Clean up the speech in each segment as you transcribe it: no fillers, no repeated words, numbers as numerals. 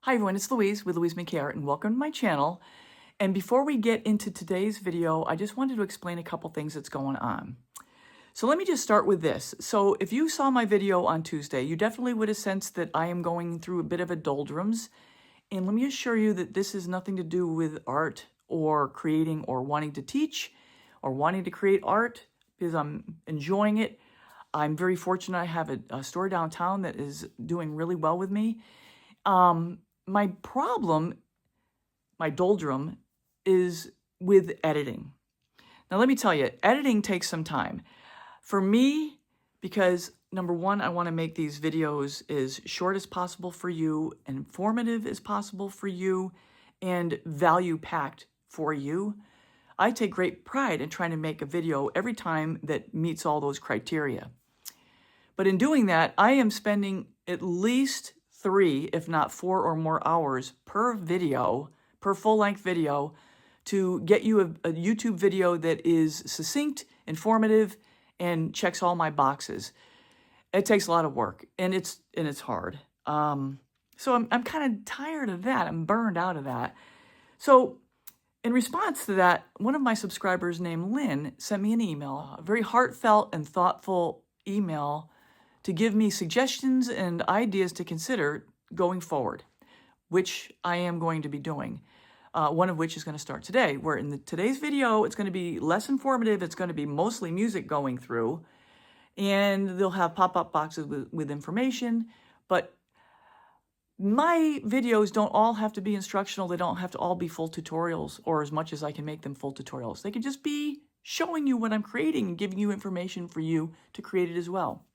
Hi everyone, it's Louise with louisemckayart and welcome to my channel. And before we get into today's video, I just wanted to explain a couple things that's going on. So let me just start with this. So if you saw my video on Tuesday, you definitely would have sensed that I am going through a bit of a doldrums. And let me assure you that this is nothing to do with art or creating or wanting to teach or wanting to create art, because I'm enjoying it. I'm very fortunate I have a store downtown that is doing really well with me. My problem, my doldrum, is with editing. Now, let me tell you, editing takes some time. For me, because number one, I want to make these videos as short as possible for you, informative as possible for you, and value-packed for you. I take great pride in trying to make a video every time that meets all those criteria. But in doing that, I am spending at least 3, if not 4 or more hours per video, per full-length video, to get you a YouTube video that is succinct, informative, and checks all my boxes. It takes a lot of work, and it's hard. So I'm kind of tired of that. I'm burned out of that. So in response to that, one of my subscribers named Lynn sent me an email, a very heartfelt and thoughtful email, to give me suggestions and ideas to consider going forward, which I am going to be doing. One of which is going to start today, where in today's video, it's going to be less informative. It's going to be mostly music going through, and they'll have pop-up boxes with information. But my videos don't all have to be instructional. They don't have to all be full tutorials, or as much as I can make them full tutorials. They could just be showing you what I'm creating and giving you information for you to create it as well.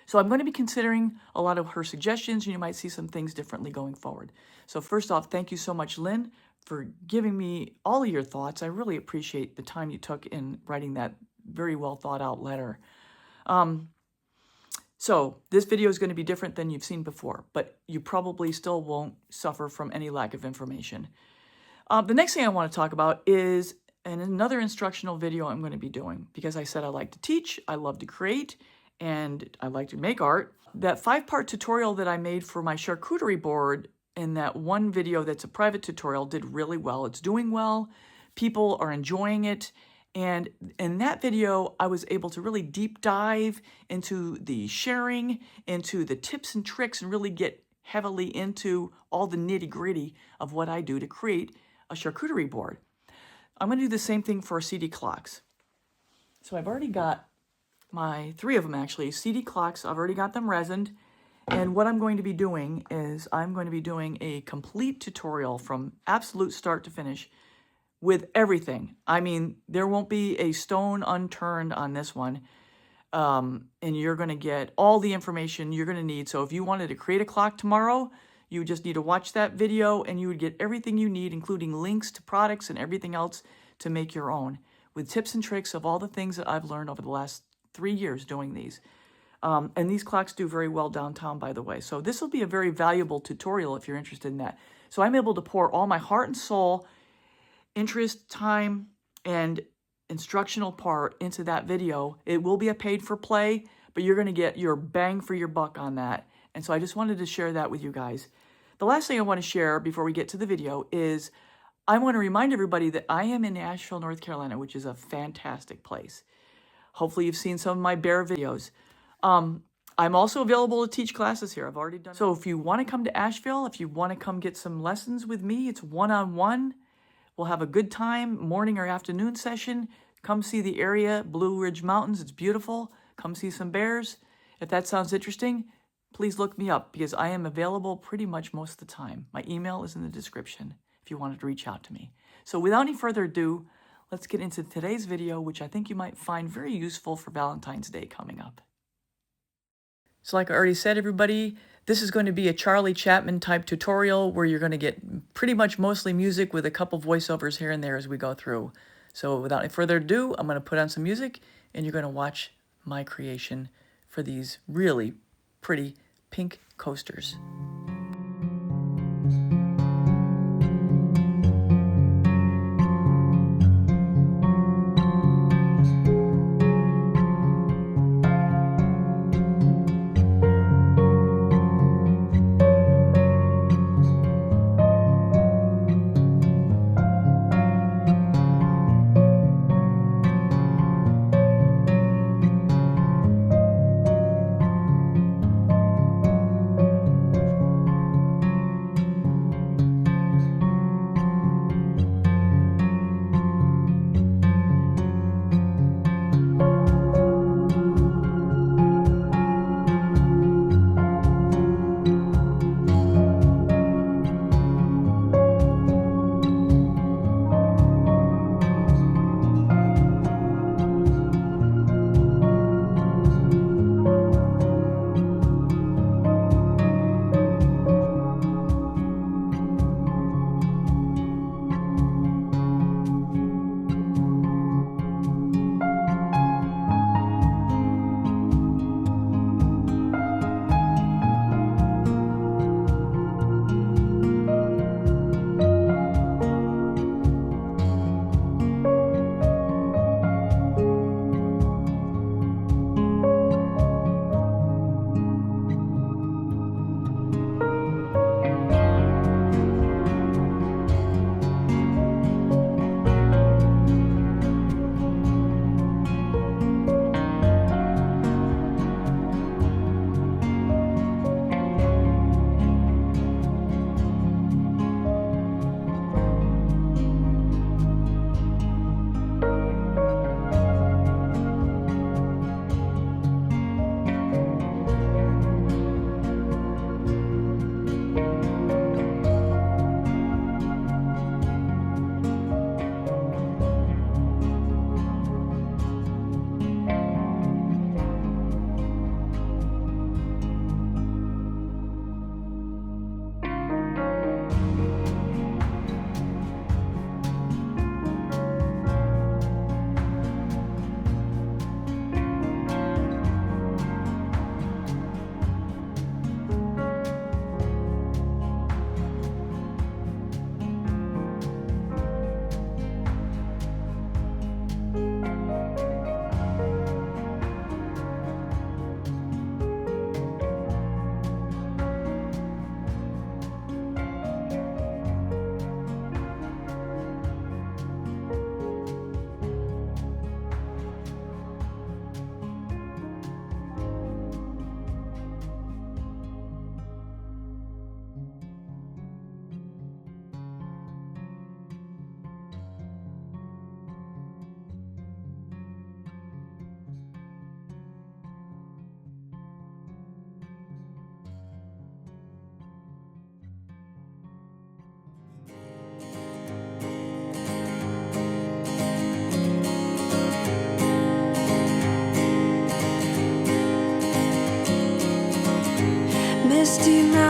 So I'm going to be considering a lot of her suggestions, and you might see some things differently going forward. So first off, thank you so much, Lynn, for giving me all of your thoughts. I really appreciate the time you took in writing that very well thought out letter. So this video is going to be different than you've seen before, but you probably still won't suffer from any lack of information. The next thing I want to talk about is another instructional video I'm going to be doing, because I said I like to teach, I love to create, and I like to make art. That 5-part tutorial that I made for my charcuterie board in that one video that's a private tutorial did really well. It's doing well. People are enjoying it. And in that video, I was able to really deep dive into the sharing, into the tips and tricks, and really get heavily into all the nitty-gritty of what I do to create a charcuterie board. I'm going to do the same thing for CD clocks. So I've already got my 3 of them, actually, CD clocks. I've already got them resined. And what I'm going to be doing is I'm going to be doing a complete tutorial from absolute start to finish with everything. I mean, there won't be a stone unturned on this one. And you're going to get all the information you're going to need. So if you wanted to create a clock tomorrow, you just need to watch that video and you would get everything you need, including links to products and everything else to make your own, with tips and tricks of all the things that I've learned over the last 3 years doing these. And these clocks do very well downtown, by the way. So this will be a very valuable tutorial if you're interested in that. So I'm able to pour all my heart and soul, interest, time, and instructional part into that video. It will be a paid for play, but you're going to get your bang for your buck on that. And so I just wanted to share that with you guys. The last thing I want to share before we get to the video is I want to remind everybody that I am in Asheville, North Carolina, which is a fantastic place. Hopefully you've seen some of my bear videos. I'm also available to teach classes here. I've already done it. So if you want to come to Asheville, if you want to come get some lessons with me, it's one-on-one. We'll have a good time, morning or afternoon session. Come see the area, Blue Ridge Mountains. It's beautiful. Come see some bears. If that sounds interesting, please look me up, because I am available pretty much most of the time. My email is in the description if you wanted to reach out to me. So without any further ado, let's get into today's video, which I think you might find very useful for Valentine's Day coming up. So like I already said, everybody, this is going to be a Charlie Chapman type tutorial where you're going to get pretty much mostly music with a couple voiceovers here and there as we go through. So without any further ado, I'm going to put on some music and you're going to watch my creation for these really pretty pink coasters.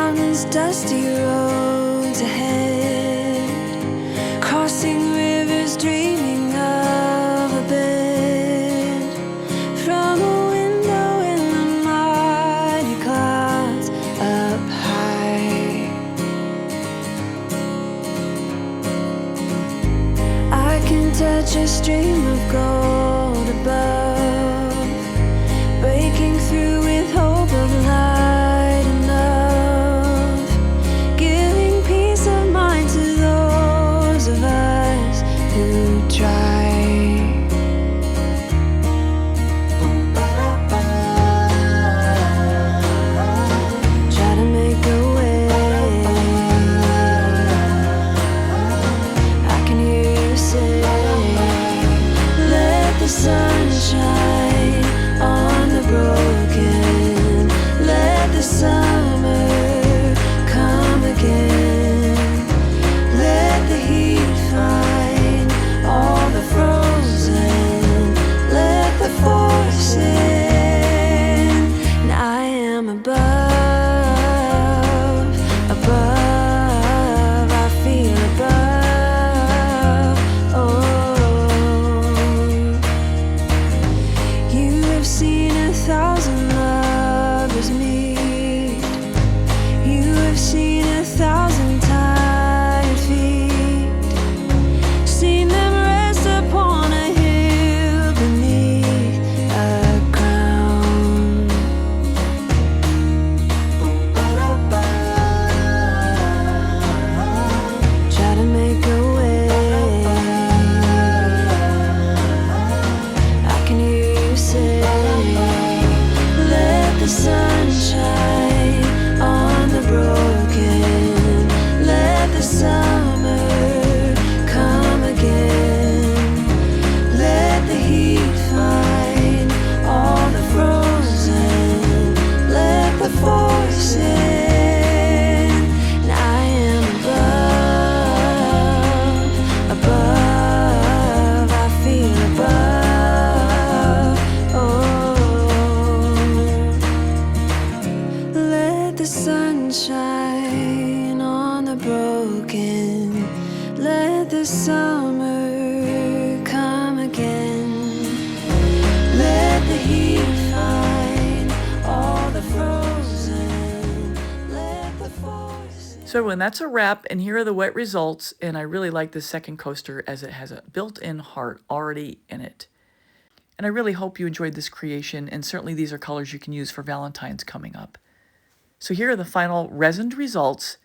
down these dusty roads ahead, crossing rivers, dreaming of a bed from a window in the mighty clouds up high. I can touch a stream of gold above, breaking through with hope of light and love, giving peace of mind to those of us who try. Try to make a way. I can hear you say, let the sun shine on the broken, let the summer come again, let the heat find all the frozen, let the force in, and I am above, above, I feel above, oh. You have seen 1,000 lovers meet. You have seen 1,000 tired feet. Seen them rest upon a hill beneath a crown. Try to make a way. I can hear you say, let the sun shine on the broken, let the summer come again, let the heat find all the frozen, let the force in, and I am above, above, I feel above, oh. Let the sun shine on the broken, let the summer come again, let the heat find all the frozen, let the force in. So and that's a wrap, and here are the wet results, and I really like this second coaster as it has a built-in heart already in it. And I really hope you enjoyed this creation, and certainly these are colors you can use for Valentine's coming up. So here are the final resined results,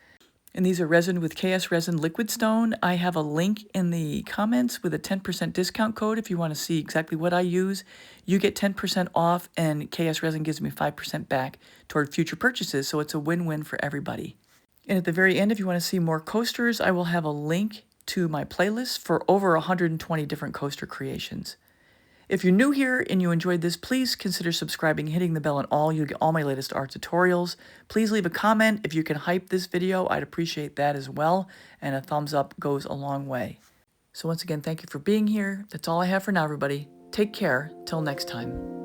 and these are resined with KS Resin Liquid Stone. I have a link in the comments with a 10% discount code if you want to see exactly what I use. You get 10% off, and KS Resin gives me 5% back toward future purchases, so it's a win-win for everybody. And at the very end, if you want to see more coasters, I will have a link to my playlist for over 120 different coaster creations. If you're new here and you enjoyed this, please consider subscribing, hitting the bell, and you'll get all my latest art tutorials. Please leave a comment. If you can hype this video, I'd appreciate that as well, and a thumbs up goes a long way. So once again, thank you for being here. That's all I have for now, everybody. Take care. Till next time.